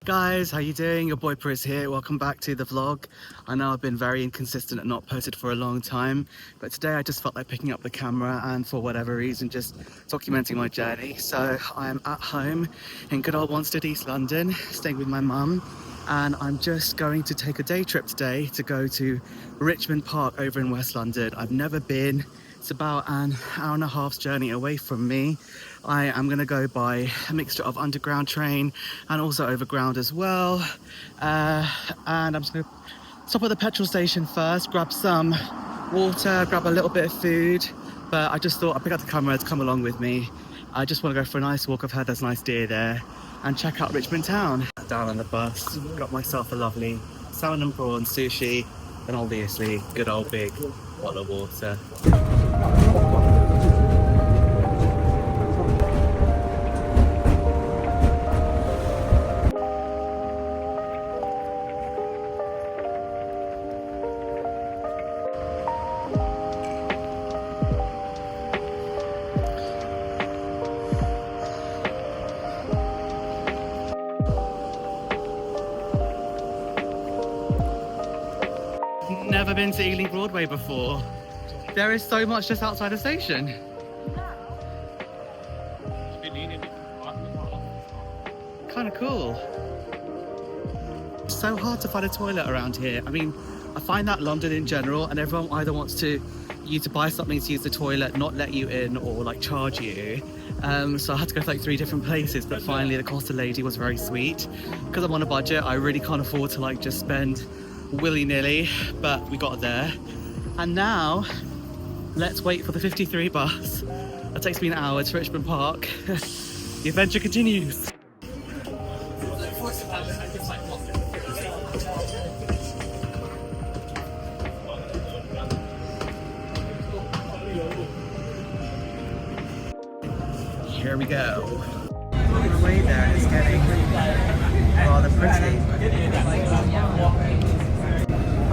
Guys, how you doing? Your boy Pris here. Welcome back to the vlog. I know I've been very inconsistent and not posted for a long time, but today I just felt like picking up the camera and for whatever reason just documenting my journey. So I am at home in good old Wanstead, East London, staying with my mum, and I'm just going to take a day trip today to go to Richmond Park over in West London. I've never been. It's about an hour and a half's journey away from me. I am going to go by a mixture of underground train and also overground as well. And I'm just going to stop at the petrol station first, grab some water, grab a little bit of food. But I just thought I'd pick up the camera to come along with me. I just want to go for a nice walk. I've heard there's a nice deer there, and check out Richmond town. Down on the bus, got myself a lovely salmon and prawn sushi, and obviously good old big bottle of water. Never been to Ealing Broadway before. There is so much just outside the station. Kind of cool. It's so hard to find a toilet around here. I mean, I find that London in general, and everyone either wants you to buy something to use the toilet, not let you in, or like charge you. So I had to go to like 3 different places, but finally the Costa lady was very sweet. Because I'm on a budget, I really can't afford to like just spend willy-nilly, but we got there. And now let's wait for the 53 bus. That takes me an hour to Richmond Park. The adventure continues. Here we go. On the way there, it's getting rather pretty.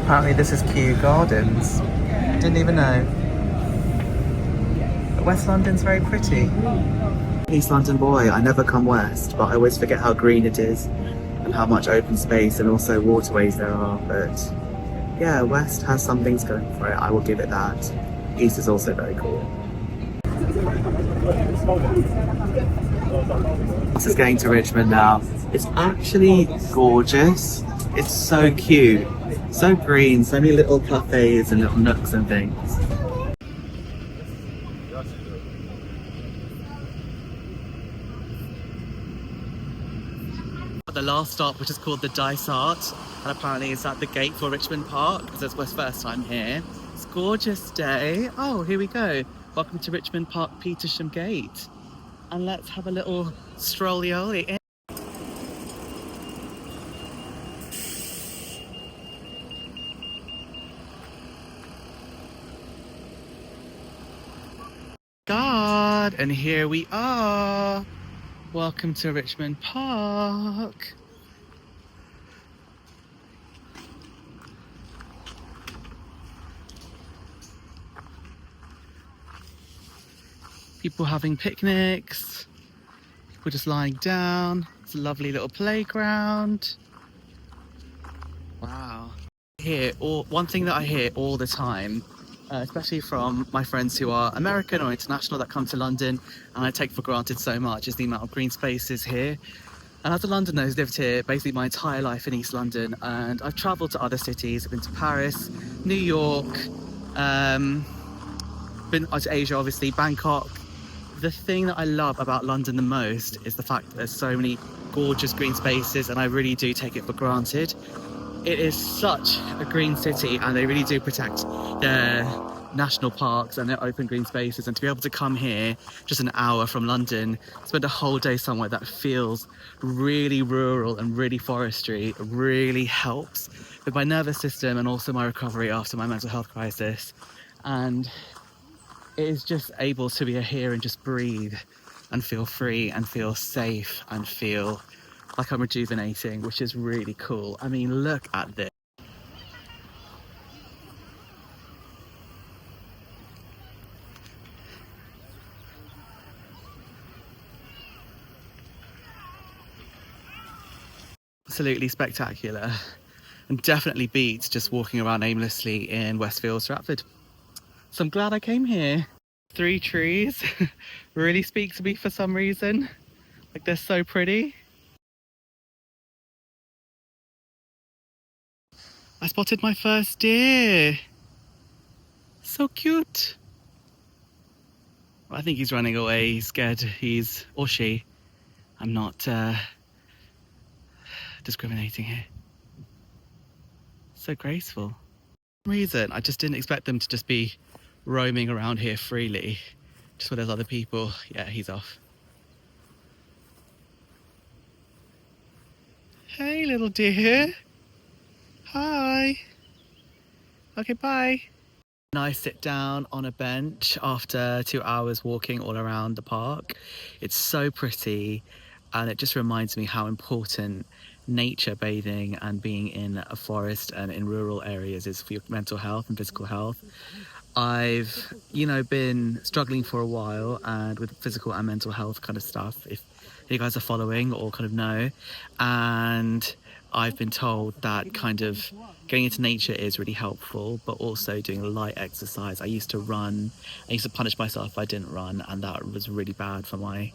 Apparently this is Kew Gardens. Didn't even know. But West London's very pretty. East London boy, I never come west, but I always forget how green it is and how much open space and also waterways there are. But yeah, West has some things going for it, I will give it that. East is also very cool. This is going to Richmond now. It's actually gorgeous. It's so cute. So green, so many little cafes and little nooks and things. The last stop, which is called the Dysart, and apparently it's at the gate for Richmond Park, because it's my first time here. It's a gorgeous day. Oh, here we go. Welcome to Richmond Park Petersham Gate. And let's have a little stroll-y in. God, and here we are. Welcome to Richmond Park. People having picnics, people just lying down. It's a lovely little playground. Wow. One thing that I hear all the time, especially from my friends who are American or international that come to London, and I take for granted so much, is the amount of green spaces here. And as a Londoner who's lived here basically my entire life in East London, and I've travelled to other cities. I've been to Paris, New York, been to Asia obviously, Bangkok. The thing that I love about London the most is the fact that there's so many gorgeous green spaces, and I really do take it for granted. It is such a green city, and they really do protect their national parks and their open green spaces, and to be able to come here just an hour from London, spend a whole day somewhere that feels really rural and really forestry, really helps with my nervous system and also my recovery after my mental health crisis. And it is just able to be here and just breathe and feel free and feel safe and feel like I'm rejuvenating, which is really cool. I mean, look at this. absolutely spectacular and definitely beats just walking around aimlessly in Westfield, Stratford. So I'm glad I came here. 3 trees really speak to me for some reason. Like, they're so pretty. I spotted my first deer. So cute. I think he's running away. He's scared. He's, or she. I'm not discriminating here. So graceful. For some reason, I just didn't expect them to just be roaming around here freely. Just where there's other people. Yeah, he's off. Hey, little dear. Hi. Okay, bye. Nice sit down on a bench after 2 hours walking all around the park. It's so pretty, and it just reminds me how important nature bathing and being in a forest and in rural areas is for your mental health and physical health. I've, been struggling for a while and with physical and mental health kind of stuff, if you guys are following or kind of know. And I've been told that kind of getting into nature is really helpful, but also doing light exercise. I used to run. I used to punish myself if I didn't run, and that was really bad for my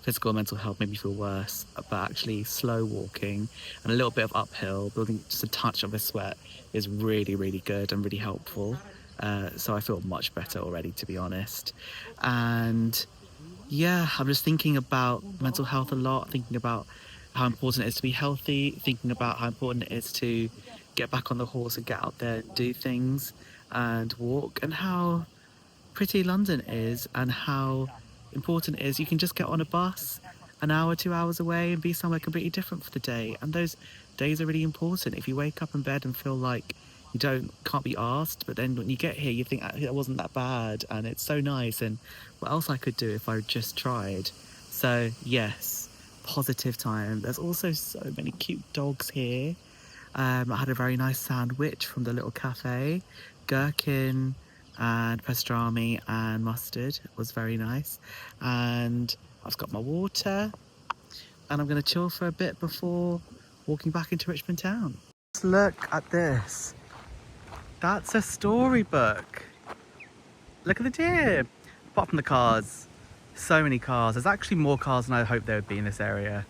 physical and mental health, made me feel worse. But actually slow walking and a little bit of uphill, building just a touch of a sweat is really, really good and really helpful. So I feel much better already, to be honest. And yeah, I'm just thinking about mental health a lot, thinking about how important it is to be healthy, thinking about how important it is to get back on the horse and get out there and do things and walk, and how pretty London is and how important it is. You can just get on a bus an hour, 2 hours away and be somewhere completely different for the day. And those days are really important. If you wake up in bed and feel like you can't be asked, but then when you get here, you think it wasn't that bad and it's so nice. And what else I could do if I just tried? So yes, positive time. There's also so many cute dogs here. I had a very nice sandwich from the little cafe, gherkin and pastrami and mustard. It was very nice. And I've got my water, and I'm going to chill for a bit before walking back into Richmond town. Just look at this. That's a storybook. Look at the deer. Apart from the cars, so many cars. There's actually more cars than I hoped there would be in this area,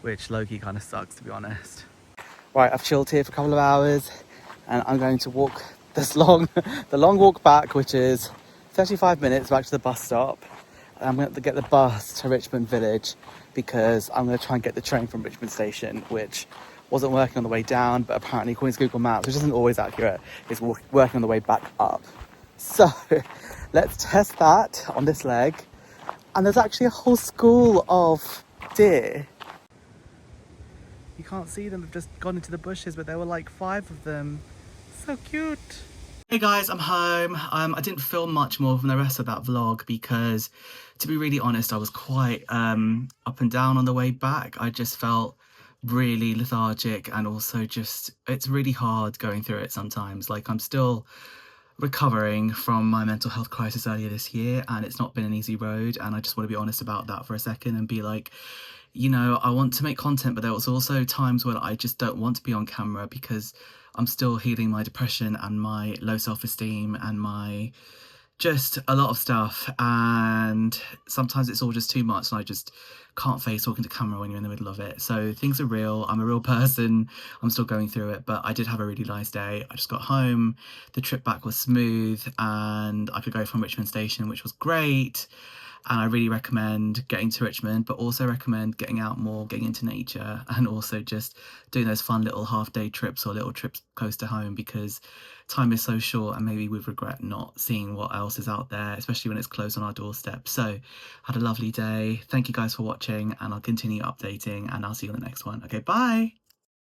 which low-key kind of sucks, to be honest. Right, I've chilled here for a couple of hours and I'm going to walk the long walk back, which is 35 minutes back to the bus stop. And I'm going to get the bus to Richmond Village because I'm going to try and get the train from Richmond Station, which wasn't working on the way down, but apparently according to Google Maps, which isn't always accurate, is working on the way back up. So let's test that on this leg. And there's actually a whole school of deer. You can't see them, they've just gone into the bushes, but there were like 5 of them. So cute. Hey guys, I'm home. I didn't film much more from the rest of that vlog because, to be really honest, I was quite up and down on the way back. I just felt really lethargic, and also just, it's really hard going through it sometimes. Like, I'm still recovering from my mental health crisis earlier this year, and it's not been an easy road, and I just want to be honest about that for a second and be like, I want to make content, but there was also times when I just don't want to be on camera because I'm still healing my depression and my low self-esteem and my just a lot of stuff, and sometimes it's all just too much and I just can't face talking to camera when you're in the middle of it. So things are real. I'm a real person. I'm still going through it, but I did have a really nice day. I just got home, the trip back was smooth, and I could go from Richmond Station, which was great. And I really recommend getting to Richmond, but also recommend getting out more, getting into nature, and also just doing those fun little half-day trips or little trips close to home, because time is so short and maybe we regret not seeing what else is out there, especially when it's close on our doorstep. So had a lovely day. Thank you guys for watching, and I'll continue updating, and I'll see you on the next one. Okay, bye.